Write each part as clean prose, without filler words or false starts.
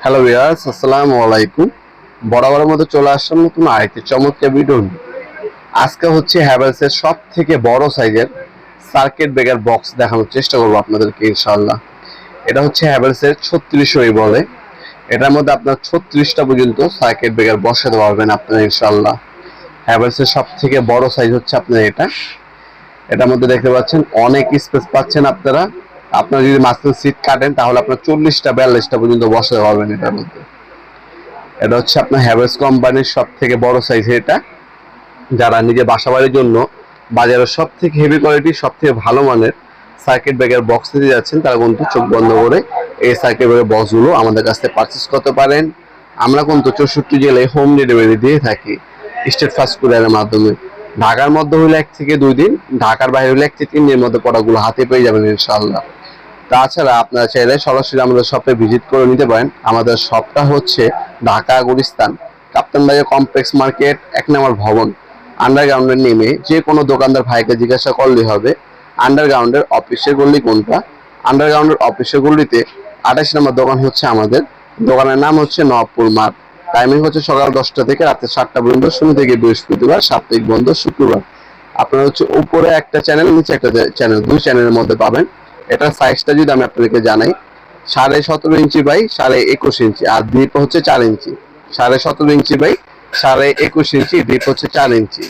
Hello viewers, আসসালামু আলাইকুম। বরাবরের মতো চলে আসলাম নতুন আরেকটি চমৎকার ভিডিও নিয়ে। আজকে হচ্ছে হ্যাভেলস এর সব থেকে বড় সাইজের সার্কিট ব্রেকার বক্স দেখানোর চেষ্টা করবো আপনাদেরকে ইনশাআল্লাহ। এটা হচ্ছে হ্যাভেলস এর 3600 বলে। এটার মধ্যে আপনার 36টা পর্যন্ত সার্কিট ব্রেকার বসাতে পারবেন আপনারা ইনশাআল্লাহ। হ্যাভেলস এর সব থেকে বড় সাইজ হচ্ছে আপনার এটার মধ্যে দেখতে পাচ্ছেন অনেক স্পেস পাচ্ছেন আপনারা। আপনারা যদি মাঝখানে সিট কাটেন তাহলে আপনার 40টা 42টা পর্যন্ত বসাতে পারবেন এটার মধ্যে। এটা হচ্ছে আপনার হ্যাভেলস কোম্পানির সব থেকে বড় সাইজ। এটা যারা নিজে বাসাবাড়ির জন্য বাজারের সব থেকে হেভি কোয়ালিটি সব থেকে ভালো মানের সার্কিট ব্রেকার বক্স নিতে যাচ্ছেন, তারা কিন্তু চোখ বন্ধ করে এই সার্কিট ব্রেকার বক্সগুলো আমাদের কাছ থেকে পারচেস করতে পারেন। আমরা কিন্তু 64 জেলায় হোম ডেলিভারি দিয়ে থাকি স্টেট ফাস্ট কুরিয়ারের মাধ্যমে। ঢাকার মধ্যে হলে 1 থেকে 2 দিন, ঢাকার বাইরে হলে 1 থেকে 3 দিনের মধ্যে প্রোডাক্টগুলো হাতে পেয়ে যাবেন ইনশাআল্লাহ। তাছাড়া আপনারা চাইলে সরাসরি আমাদের শপে ভিজিট করে নিতে পারেন। আমাদের শপটা হচ্ছে ঢাকা গুলিস্তান কাপ্তান বাজার কমপ্লেক্স মার্কেট 1 নম্বর ভবন। আন্ডারগ্রাউন্ডে নেমে যে কোনো দোকানদার ভাইকে জিজ্ঞাসা করলেই হবে আন্ডারগ্রাউন্ডের অফিসের গল্লি কোনটা। আন্ডারগ্রাউন্ডের অফিসের গল্লিতে 28 নম্বর দোকান হচ্ছে আমাদের। দোকানের নাম হচ্ছে নবপুর মাঠ। টাইমিং হচ্ছে সকাল 10টা থেকে রাতে 7টা পর্যন্ত, শনি থেকে বৃহস্পতিবার, সাপ্তাহিক বন্ধ শুক্রবার। আপনারা হচ্ছে উপরে একটা চ্যানেল, নিচে একটা চ্যানেল, 2 চ্যানেলের মধ্যে পাবেন। এটার সাইজটা যদি আমি আপনাদেরকে জানাই, 17.5 inch by 21.5 inch, R deep হচ্ছে 4 ইঞ্চি। 17.5 ইঞ্চি বাই 21.5 ইঞ্চি, ডিপ হচ্ছে 4 ইঞ্চি।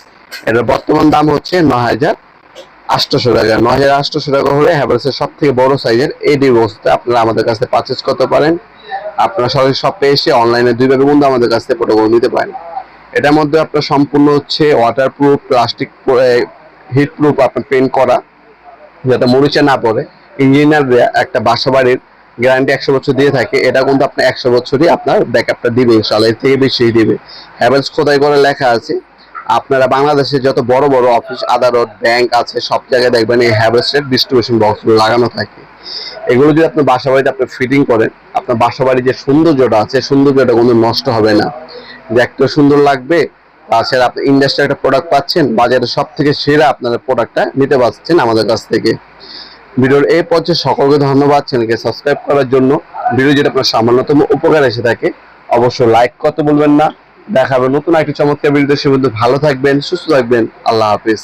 এটার বর্তমান দাম হচ্ছে 9,800 টাকা। 9,800 টাকা হলে হ্যাভেলস এর সব থেকে বড় সাইজের এই বক্সটা আপনারা আমাদের কাছ থেকে পারচেস করতে পারেন। আপনারা সরাসরি শপে এসে অনলাইনে 2 ভাবে বন্ধু আমাদের কাছ থেকে প্রোডাক্ট নিতে পারেন। এটার মধ্যে আপনার সম্পূর্ণ হচ্ছে ওয়াটারপ্রুফ, প্লাস্টিক হিট প্রুফ আপনার পেন্ট করা, যাতে মরিচা না পড়ে। ইঞ্জিনিয়ার একটা বাসাবাড়ির গ্যারান্টি 100 বছর দিয়ে থাকে। এটা কিন্তু আপনার 100 বছরই আপনার ব্যাকআপটা দিবে ইনশাআল্লাহ, এর থেকে বেশি দিবে। হ্যাভেলস খোদাই করে লেখা আছে। আপনারা বাংলাদেশে যত বড় বড় অফিস, আদালত, ব্যাংক আছে সব জায়গায় দেখবেন এই হ্যাভেলস এর ডিস্ট্রিবিউশন বক্সগুলো লাগানো থাকে। এগুলো যদি আপনার বাসাবাড়িতে আপনি ফিটিং করেন, আপনার বাসাবাড়ির যে সৌন্দর্যটা আছে সৌন্দর্যটা কোনো নষ্ট হবে না, দেখতে সুন্দর লাগবে। তাছাড়া আপনি ইন্ডাস্ট্রি একটা প্রোডাক্ট পাচ্ছেন, বাজারে সব থেকে সেরা আপনার প্রোডাক্টটা নিতে পারছেন আমাদের কাছ থেকে। ভিডিওর এই পর্যায়ে সকলকে ধন্যবাদ চ্যানেলকে সাবস্ক্রাইব করার জন্য। ভিডিও যেটা আপনার সামান্যতম উপকার এসে থাকে অবশ্যই লাইক করতে বলবেন না। দেখা হবে নতুন একটি চমৎকার ভিডিওতে। সে মধ্যে ভালো থাকবেন, সুস্থ থাকবেন। আল্লাহ হাফিজ।